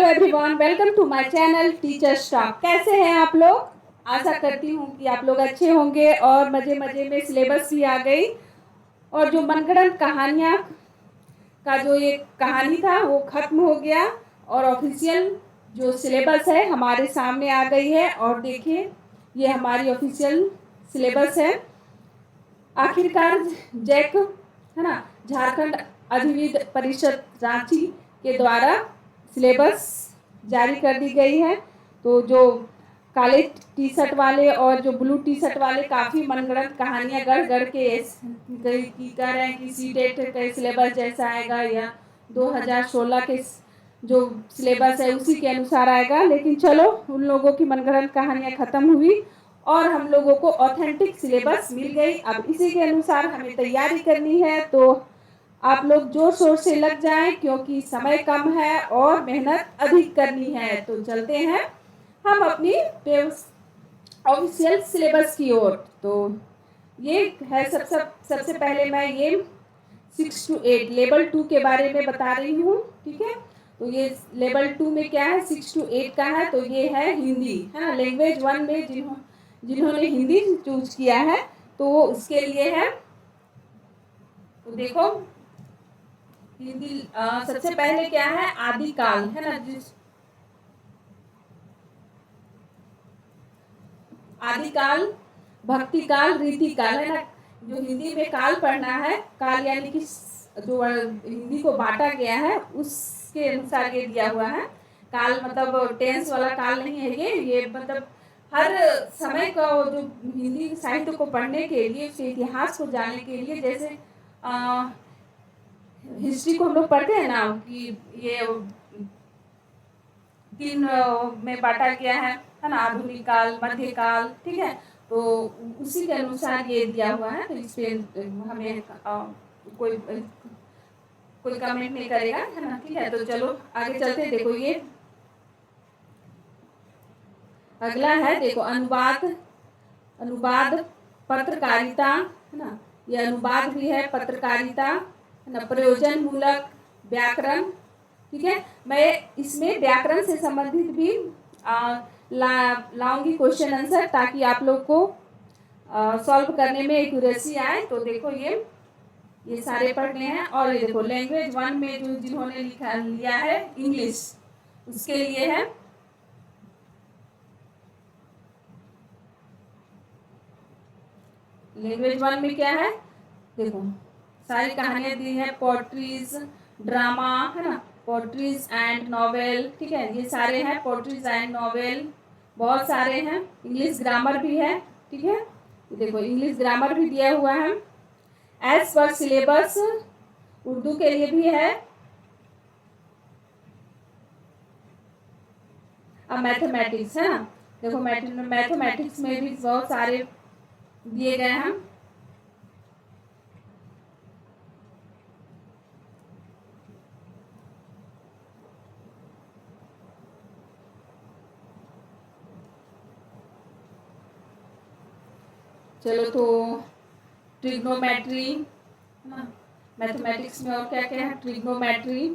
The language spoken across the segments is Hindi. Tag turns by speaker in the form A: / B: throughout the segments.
A: Everyone, welcome to my channel teacher stock. कैसे हैं आप लोग? आशा करती हूँ कि आप लोग अच्छे होंगे और मजे मजे में सिलेबस भी आ गई और जो मनगढ़ंत कहानियाँ का जो ये कहानी था वो खत्म हो गया और ऑफिशियल जो सिलेबस है हमारे सामने आ गई है। और देखिए ये हमारी ऑफिशियल सिलेबस है। आखिरकार जैक है ना, झारखंड अधिविद्य परिषद रांची के द्वारा सिलेबस जारी कर दी गई है। तो जो काले टी शर्ट वाले और जो ब्लू टी शर्ट वाले काफ़ी मनगढ़ंत कहानियां गढ़ गढ़ के कह रहे हैं कि सीटेट का सिलेबस जैसा आएगा या 2016 के जो सिलेबस है उसी के अनुसार आएगा। लेकिन चलो, उन लोगों की मनगढ़ंत कहानियां खत्म हुई और हम लोगों को ऑथेंटिक सिलेबस मिल गई। अब इसी के अनुसार हमें तैयारी करनी है। तो आप लोग जोर शोर से लग जाएं क्योंकि समय कम है और मेहनत अधिक करनी है। तो चलते हैं हम अपनी ऑफिशियल सिलेबस की ओर। तो ये है सबसे पहले मैं ये 6 to 8 लेवल 2 के बारे में बता रही हूँ। ठीक है, तो ये लेवल 2 में क्या है, 6 to 8 का है। तो ये है हिंदी, है ना। लैंग्वेज 1 में जिन्होंने हिंदी चूज किया है तो वो उसके लिए है। तो देखो हिंदी सबसे पहले क्या है, आदिकाल, है ना। आदिकाल, भक्तिकाल, रीतिकाल, है ना। जो हिंदी में काल पढ़ना है, काल यानी कि जो हिंदी को बांटा गया है उसके अनुसार ये दिया हुआ है। काल मतलब टेंस वाला काल नहीं है ये मतलब हर समय का जो हिंदी साहित्य को पढ़ने के लिए, उसके इतिहास को जानने के लिए, जैसे हिस्ट्री को हम लोग पढ़ते हैं ना कि ये 3 में बांटा गया है ना। आधुनिक काल, मध्यकाल, ठीक है। तो उसी के अनुसार ये दिया हुआ है। तो इस पे हमें कोई कमेंट नहीं करेगा, है ना। ठीक है, तो चलो आगे चलते। देखो ये अगला है, देखो अनुवाद पत्रकारिता, है ना। ये अनुवाद भी है, पत्रकारिता, है ना, प्रयोजन मूलक व्याकरण। ठीक है, मैं इसमें व्याकरण से संबंधित भी लाऊंगी क्वेश्चन आंसर, ताकि आप लोग को सॉल्व करने में एक्यूरेसी आए। तो देखो ये सारे पढ़ने हैं। और ये देखो लैंग्वेज 1 में जो जिन्होंने लिया है इंग्लिश, उसके लिए है लैंग्वेज 1 में क्या है, देखो सारी कहानियां दी है, पोट्रीज, ड्रामा, है ना, पोट्रीज एंड नॉवेल। ठीक है, ये सारे हैं पोट्रीज एंड नॉवेल, बहुत सारे हैं। इंग्लिश ग्रामर भी है। ठीक है, देखो इंग्लिश ग्रामर भी दिया हुआ है। एज पर सिलेबस उर्दू के लिए भी है। अब मैथमेटिक्स, है ना, देखो मैथमेटिक्स में भी बहुत सारे दिए गए हैं। चलो, तो ट्रिग्नोमेट्री, है ना, मैथमेटिक्स में और क्या क्या है, ट्रिग्नोमेट्री,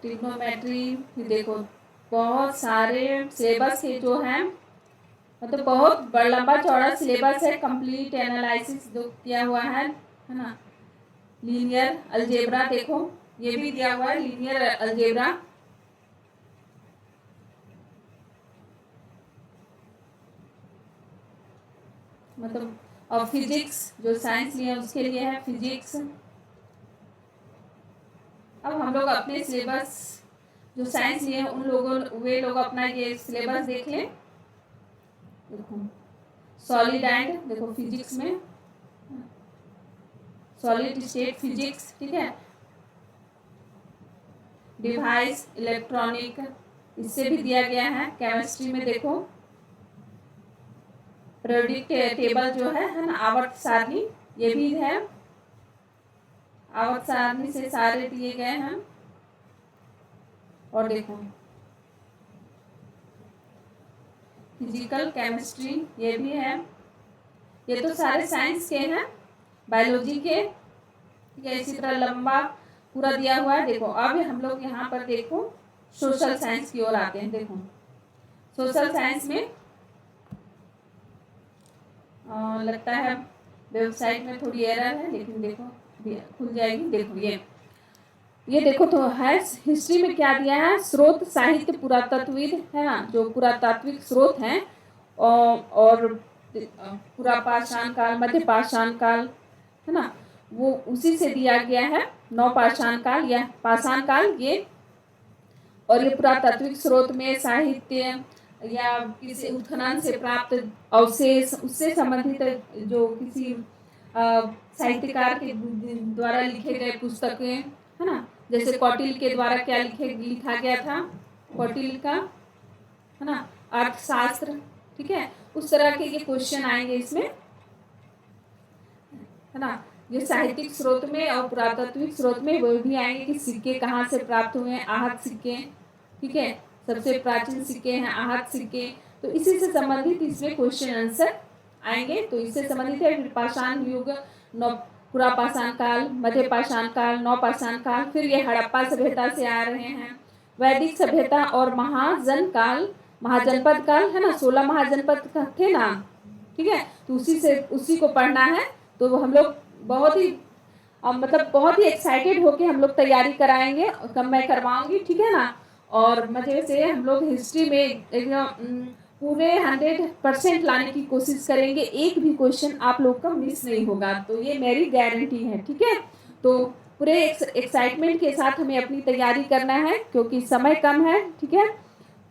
A: ट्रिग्नोमेट्री। देखो बहुत सारे सिलेबस के जो हैं, मतलब बहुत लंबा चौड़ा सिलेबस है। कंप्लीट एनालिसिस जो किया हुआ है ना। लीनियर अलजेब्रा, देखो ये भी दिया हुआ है, लीनियर अलजेब्रा। मतलब और फिजिक्स, जो साइंस लिए उसके लिए है फिजिक्स। अब हम लोग अपने सिलेबस, जो साइंस लिए वे लोग अपना ये सिलेबस देख लें। देखो सॉलिड एंड, देखो फिजिक्स में सॉलिड स्टेट फिजिक्स, ठीक है। डिवाइस इलेक्ट्रॉनिक, इससे भी दिया गया है। केमिस्ट्री में देखो पीरियोडिक टेबल जो है ना, आवर्त सारणी, ये भी है, आवक सारणी से सारे दिए गए हैं। और देखो फिजिकल केमिस्ट्री ये भी है। ये तो सारे साइंस के हैं, बायोलॉजी के, ठीक है। इसी तरह लंबा पूरा दिया हुआ है। देखो अब हम लोग यहाँ पर देखो सोशल साइंस की ओर आते हैं। देखो सोशल साइंस में लगता है वेबसाइट में थोड़ी एरर है, लेकिन देखो खुल जाएगी। देखो ये देखो तो है हिस्ट्री में क्या दिया है, स्रोत साहित्य पुरातत्वविद है ना, जो पुरातात्विक स्रोत हैं, और पूरा पाषाण काल, मध्य पाषाण काल है ना, वो उसी से दिया गया है। नव पाषाण काल या पाषाण काल ये, और ये पुरातात्विक स्रोत में साहित्य या किसी उत्खनन से प्राप्त अवशेष, उससे संबंधित जो किसी साहित्यकार के द्वारा लिखे गए पुस्तकें है ना, जैसे कौटिल्य के द्वारा क्या लिखा गया था, कौटिल्य का है ना अर्थशास्त्र, ठीक है। उस तरह के ये क्वेश्चन आएंगे इसमें है ना। ये साहित्यिक स्रोत में और पुरातात्विक स्रोत में वो भी आएंगे कि सिक्के कहाँ से प्राप्त हुए हैं, आहत सिक्के, ठीक है। सबसे प्राचीन सिक्के हैं आहत सिक्के, तो इसी से संबंधित इसमें क्वेश्चन आंसर आएंगे। तो इससे संबंधित है पाषाण युग, पूरा पाषाण काल, मध्य पाषाण काल, नव पाषाण काल, फिर ये हड़प्पा सभ्यता से आ रहे हैं, वैदिक सभ्यता और महाजन काल, महाजनपद काल है ना, 16 महाजनपद थे ना, ठीक है। तो उसी को पढ़ना है। तो हम लोग बहुत ही मतलब बहुत ही एक्साइटेड होके हम लोग तैयारी कराएंगे, कब मैं करवाऊंगी, ठीक है ना। और मजे से हम लोग हिस्ट्री में एकदम पूरे 100% लाने की कोशिश करेंगे, एक भी क्वेश्चन आप लोग का मिस नहीं होगा, तो ये मेरी गारंटी है, ठीक है। तो पूरे एक्साइटमेंट के साथ हमें अपनी तैयारी करना है, क्योंकि समय कम है, ठीक है।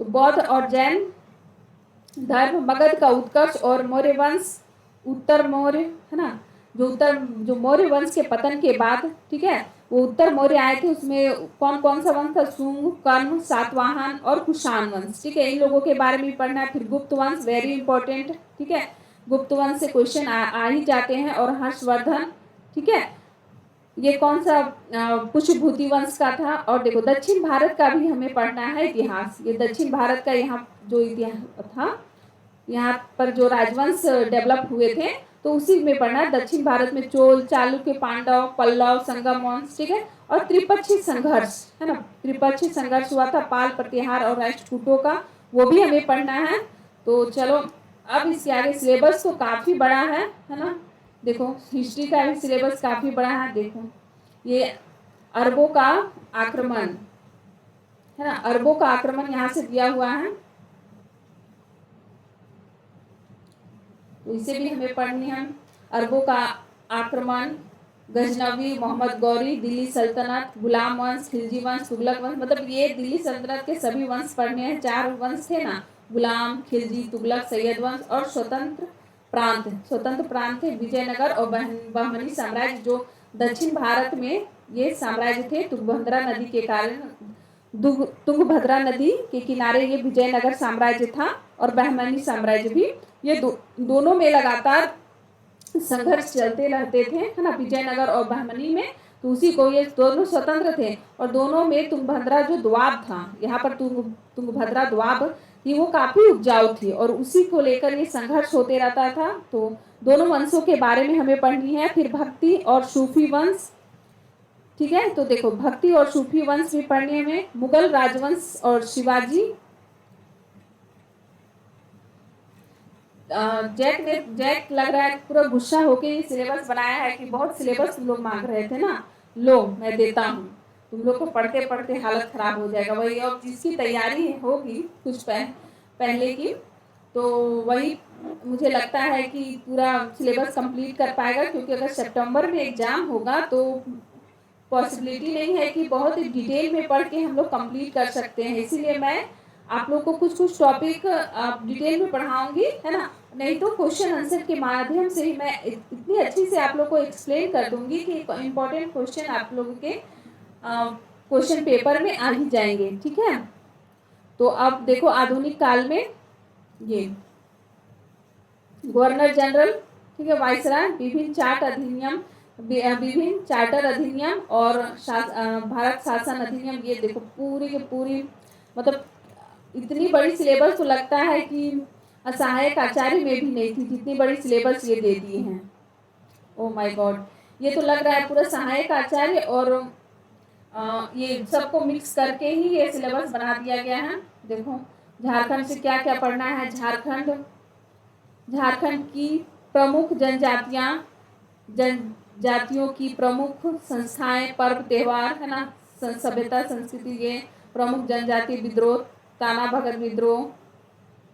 A: तो बौद्ध और जैन धर्म, मगध का उत्कर्ष और मौर्य वंश, उत्तर मौर्य है ना, जो मौर्य वंश के पतन के बाद, ठीक है, वो उत्तर मौर्य आए थे, उसमें कौन कौन सा वंश था, शुंग, कर्ण, सातवाहन और कुषाण वंश, ठीक है। इन लोगों के बारे में पढ़ना है। फिर गुप्त वंश, वेरी इंपॉर्टेंट, ठीक है, गुप्त वंश से क्वेश्चन आ ही जाते हैं। और हर्षवर्धन, ठीक है, ये कौन सा पुष्यभूति वंश का था। और देखो दक्षिण भारत का भी हमें पढ़ना है इतिहास। ये दक्षिण भारत का यहाँ जो इतिहास था, यहाँ पर जो राजवंश डेवलप हुए थे, तो उसी में पढ़ना है। दक्षिण भारत में चोल, चालुक्य, पांडव, पल्लव, संगम वंश, ठीक है। और त्रिपक्षीय संघर्ष है ना, त्रिपक्षीय संघर्ष हुआ था, पाल, प्रतिहार और राष्ट्रकूटों का, वो भी हमें पढ़ना है। तो चलो अब इसके आगे सिलेबस तो काफी बड़ा है ना। देखो हिस्ट्री का भी सिलेबस काफी बड़ा है। देखो ये अरबों का आक्रमण है ना, अरबों का आक्रमण यहाँ से दिया हुआ है, तो इसे भी हमें पढ़नी है। अरबों का आक्रमण, गजनवी, मोहम्मद गौरी, दिल्ली सल्तनत, गुलाम वंश, खिलजी वंश, तुगलक वंश, मतलब ये दिल्ली सल्तनत के सभी वंश पढ़ने हैं। 4 वंश थे ना, गुलाम, खिलजी, तुगलक, सैयद वंश और स्वतंत्र प्रांत थे विजयनगर और बहमनी साम्राज्य, जो दक्षिण भारत में ये साम्राज्य थे। तुंगभद्रा नदी के कारण, तुंगभद्रा नदी के किनारे ये विजयनगर साम्राज्य था और बहमनी साम्राज्य भी। ये दोनों में लगातार संघर्ष चलते रहते थे है ना, विजयनगर और बहमनी में। तो उसी को, ये दोनों स्वतंत्र थे और दोनों में तुंगभद्रा जो द्वाब था, यहाँ पर तुंगभद्रा द्वाब थी, वो काफी उपजाऊ थी और उसी को लेकर ये संघर्ष होते रहता था। तो दोनों वंशों के बारे में हमें पढ़नी है। फिर भक्ति और सूफी वंश, ठीक है। तो देखो भक्ति और सूफी वंश भी पढ़ने में, मुगल राजवंश और शिवाजी। जैक लग रहा है पूरा गुस्सा होके ये सिलेबस बनाया है कि बहुत सिलेबस तुम लोग मांग रहे थे ना, लो मैं देता हूँ, तुम लोग को पढ़ते पढ़ते हालत खराब हो जाएगा। वही अब जिसकी तैयारी होगी कुछ पहले की, तो वही मुझे लगता है कि पूरा सिलेबस कंप्लीट कर पाएगा, क्योंकि अगर सितंबर में एग्जाम होगा तो पॉसिबिलिटी नहीं है कि बहुत डिटेल में पढ़ के हम लोग कंप्लीट कर सकते हैं। इसीलिए मैं आप लोग को कुछ टॉपिक डिटेल में पढ़ाऊंगी है ना, नहीं तो क्वेश्चन आंसर के माध्यम से ही मैं इतनी अच्छी से आप लोग को एक्सप्लेन कर दूंगी कि इम्पोर्टेंट क्वेश्चन आप लोगों के क्वेश्चन पेपर में आ ही जाएंगे, ठीक है। तो अब देखो आधुनिक काल में ये गवर्नर जनरल, ठीक है। वायसराय विभिन्न चार्टर अधिनियम और भारत शासन अधिनियम, ये देखो पूरी की पूरी, मतलब इतनी बड़ी सिलेबस तो लगता है कि सहायक आचार्य में भी नहीं थी जितनी बड़ी सिलेबस ये दे दी है। ओ माय गॉड, ये तो लग रहा है पूरा सहायक आचार्य और ये सबको मिक्स करके ही ये सिलेबस बना दिया गया है। देखो झारखंड से क्या क्या पढ़ना है। झारखंड की प्रमुख जनजातियों की प्रमुख संस्थाएं, पर्व त्योहार है ना, सभ्यता संस्कृति, ये प्रमुख जनजाति विद्रोह, ताना भगत विद्रोह,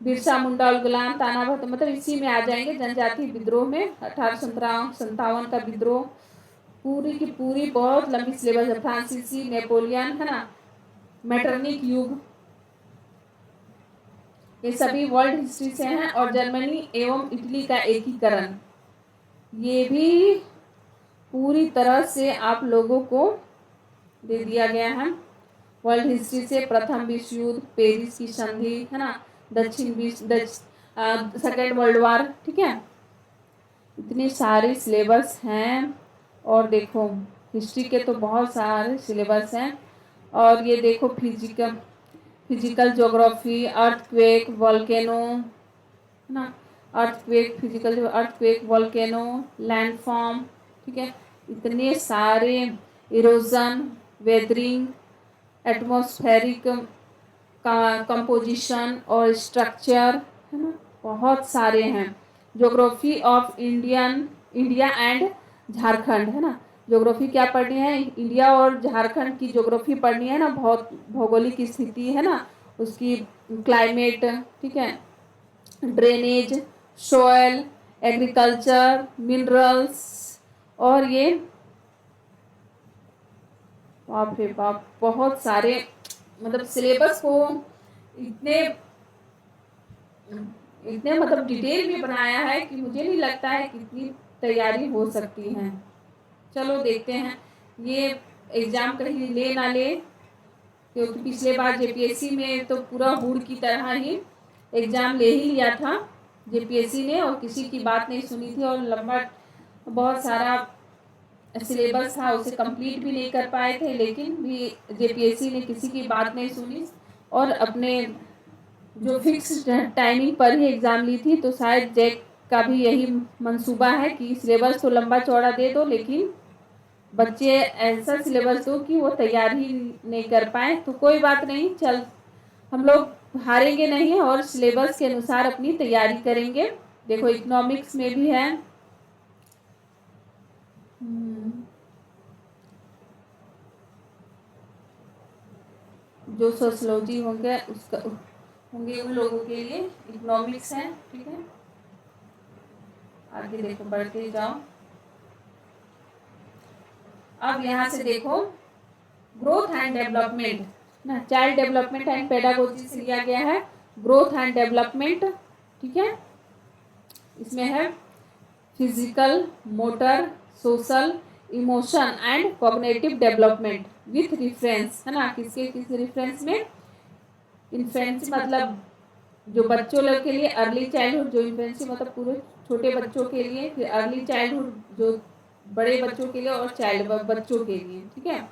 A: बिरसा मुंडा उलगुलान, ताना भगत, मतलब इसी में आ जाएंगे जनजाति विद्रोह में। 1857 का विद्रोह, पूरी की पूरी बहुत लंबी सिलेबस है। फ्रांसीसी नेपोलियन है ना, मेटरनिक युग, ये सभी वर्ल्ड हिस्ट्री से हैं। और जर्मनी एवं इटली का एकीकरण, ये भी पूरी तरह से आप लोगों को दे दिया गया है वर्ल्ड हिस्ट्री से। प्रथम विश्व युद्ध, पेरिस की संधि है ना, सेकेंड वर्ल्ड वॉर, ठीक है। इतनी सारी सिलेबस हैं। और देखो हिस्ट्री के तो बहुत सारे सिलेबस हैं। और ये देखो फिजिकल ज्योग्राफी, अर्थक्वेक, वोल्केनो है ना, अर्थक्वेक, वोल्केनो, लैंडफॉर्म, ठीक है। इतने सारे, इरोजन, वेदरिंग, एटमॉस्फेरिक कंपोजिशन और स्ट्रक्चर, है ना, बहुत सारे हैं। Geography of India and Jharkhand, है ना, ज्योग्राफी क्या पढ़नी है, इंडिया और झारखंड की ज्योग्राफी पढ़नी है ना, बहुत भौगोलिक स्थिति है ना, उसकी क्लाइमेट, ठीक है, ड्रेनेज, सोयल, एग्रीकल्चर, मिनरल्स, और ये बाप रे बाप बहुत सारे, मतलब सिलेबस को इतने मतलब डिटेल में बनाया है कि मुझे नहीं लगता है कि इतनी तैयारी हो सकती है। चलो देखते हैं ये एग्जाम कहीं ले ना ले, क्योंकि पिछले बार जेपीएससी में तो पूरा हुड़ की तरह ही एग्जाम ले ही लिया था जेपीएससी ने, और किसी की बात नहीं सुनी थी, और लंबा बहुत सारा सिलेबस था उसे कंप्लीट भी नहीं कर पाए थे, लेकिन भी जेपीएससी ने किसी की बात नहीं सुनी और अपने जो फिक्स टाइमिंग पर ही एग्ज़ाम ली थी। तो शायद जैक का भी यही मंसूबा है कि सिलेबस तो लंबा चौड़ा दे दो, लेकिन बच्चे ऐसा सिलेबस दो कि वो तैयार ही नहीं कर पाए। तो कोई बात नहीं, चल हम लोग हारेंगे नहीं और सिलेबस के अनुसार अपनी तैयारी करेंगे। देखो इकोनॉमिक्स में भी है, जो सोशलॉजी होंगे उसका होंगे उन लोगों के लिए इकोनॉमिक्स है, ठीक है। आगे देखो बढ़ते जाओ। अब यहाँ से देखो ग्रोथ एंड डेवलपमेंट ना, चाइल्ड डेवलपमेंट एंड पेडागोजी से लिया गया है ग्रोथ एंड डेवलपमेंट, ठीक है। इसमें है physical, motor, social, emotion and cognitive development with reference, है ना, किस रेफरेंस में, इन्फेंसी मतलब जो बच्चों लोग के लिए, अर्ली चाइल्डहुड, जो इन्फेंसी मतलब पूरे छोटे बच्चों के लिए, फिर अर्ली चाइल्डहुड जो बड़े बच्चों के लिए, और चाइल्ड बच्चों के लिए, ठीक है।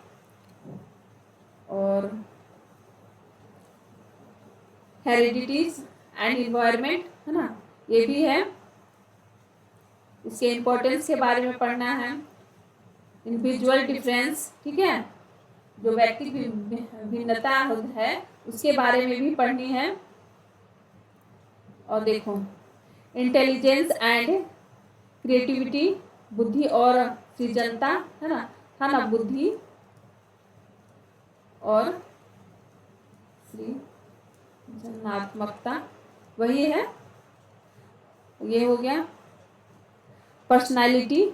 A: और हेरिडिटीज एंड इन्वायरमेंट, है ना, ये भी है, इसके इम्पोर्टेंस के बारे में पढ़ना है। इंडिविजुअल डिफरेंस, ठीक है, जो व्यक्ति भिन्नता है उसके बारे में भी पढ़नी है। और देखो इंटेलिजेंस एंड क्रिएटिविटी, बुद्धि और सृजनता, है ना, बुद्धि और सृजनात्मकता, वही है, ये हो गया। पर्सनालिटी,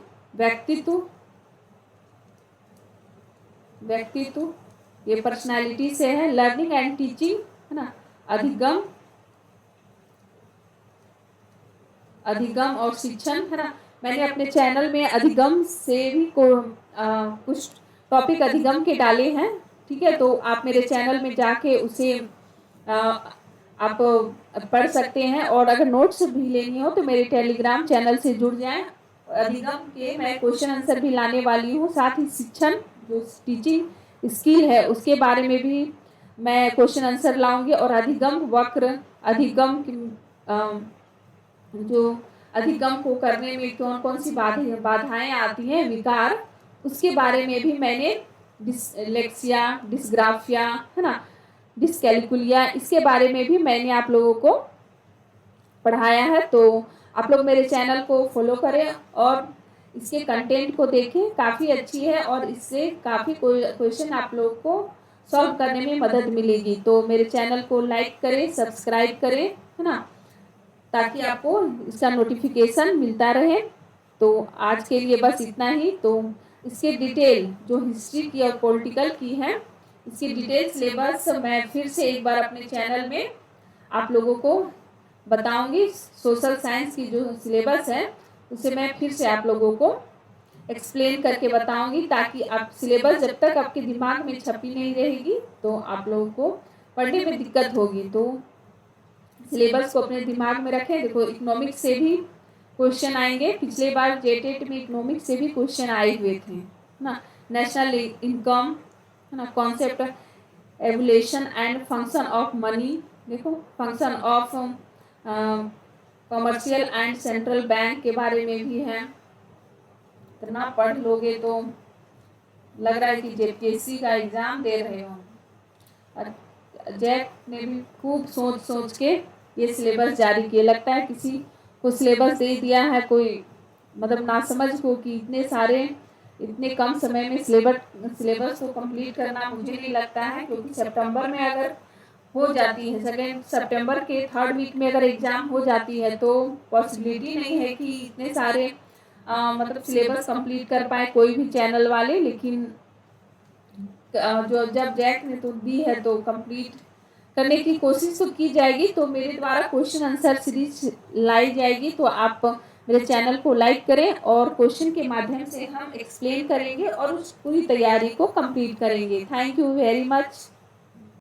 A: व्यक्तित्व, ये पर्सनालिटी से है। लर्निंग एंड टीचिंग, है ना, अधिगम और शिक्षण, है ना। मैंने अपने चैनल में अधिगम से भी कुछ टॉपिक अधिगम के डाले हैं, ठीक है। तो आप मेरे चैनल में जाके उसे आप पढ़ सकते हैं। और अगर नोट्स भी लेनी हो तो मेरे टेलीग्राम चैनल से जुड़ जाएं। अधिगम के मैं क्वेश्चन आंसर भी लाने वाली हूँ, साथ ही शिक्षण जो टीचिंग स्किल है उसके बारे में भी मैं क्वेश्चन आंसर लाऊंगी। और अधिगम वक्र, अधिगम जो अधिगम को करने में कौन कौन सी बाधाएं आती हैं, विकार, उसके बारे में भी मैंने डिसलेक्सिया, डिस्ग्राफिया, है ना, डिस्कैलकुलिया, इसके बारे में भी मैंने आप लोगों को पढ़ाया है। तो आप लोग मेरे चैनल को फॉलो करें और इसके कंटेंट को देखें, काफ़ी अच्छी है और इससे काफ़ी क्वेश्चन आप लोग को सॉल्व करने में मदद मिलेगी। तो मेरे चैनल को लाइक करें, सब्सक्राइब करें, है ना, ताकि आपको इसका नोटिफिकेशन मिलता रहे। तो आज के लिए बस इतना ही। तो इसके डिटेल जो हिस्ट्री की और पॉलिटिकल की है, इसकी डिटेल सिलेबस मैं फिर से एक बार अपने चैनल में आप लोगों को बताऊंगी। सोशल साइंस की जो सिलेबस है उसे मैं फिर से आप लोगों को एक्सप्लेन करके बताऊंगी, ताकि आप सिलेबस जब तक आपके दिमाग में छपी नहीं रहेगी तो आप लोगों को पढ़ने में दिक्कत होगी। तो सिलेबस को अपने दिमाग में रखें। देखो, इकोनॉमिक्स से भी क्वेश्चन आएंगे, पिछले बार जेटेट में इकोनॉमिक्स से भी क्वेश्चन आए हुए थे ना। नेशनल इनकम, है ना, concept evolution and function of money, देखो function of commercial and central bank के बारे में भी है। इतना पढ़ लोगे तो लग रहा है कि जेपीएससी का एग्जाम दे रहे हो। और जैक ने भी खूब सोच सोच के ये सिलेबस जारी किया। लगता है किसी को सिलेबस दे दिया है कोई, मतलब ना समझ को, कि इतने सारे इतने कम समय में सिलेबस को कंप्लीट करना मुझे नहीं लगता है। क्योंकि सितंबर में अगर हो जाती है, सेकेंड सितंबर के थर्ड वीक में अगर एग्जाम हो जाती है तो पॉसिबिलिटी नहीं है कि इतने सारे मतलब सिलेबस कंप्लीट कर पाए कोई भी चैनल वाले। लेकिन जो जब जैक ने तो दी है तो कंप्लीट करने की कोशिश तो की जाएगी। तो मेरे द्वारा क्वेश्चन आंसर सीरीज लाई जाएगी। तो आप मेरे चैनल को लाइक करें और क्वेश्चन के माध्यम से हम एक्सप्लेन करेंगे और उस पूरी तैयारी को कंप्लीट करेंगे। Thank you very much.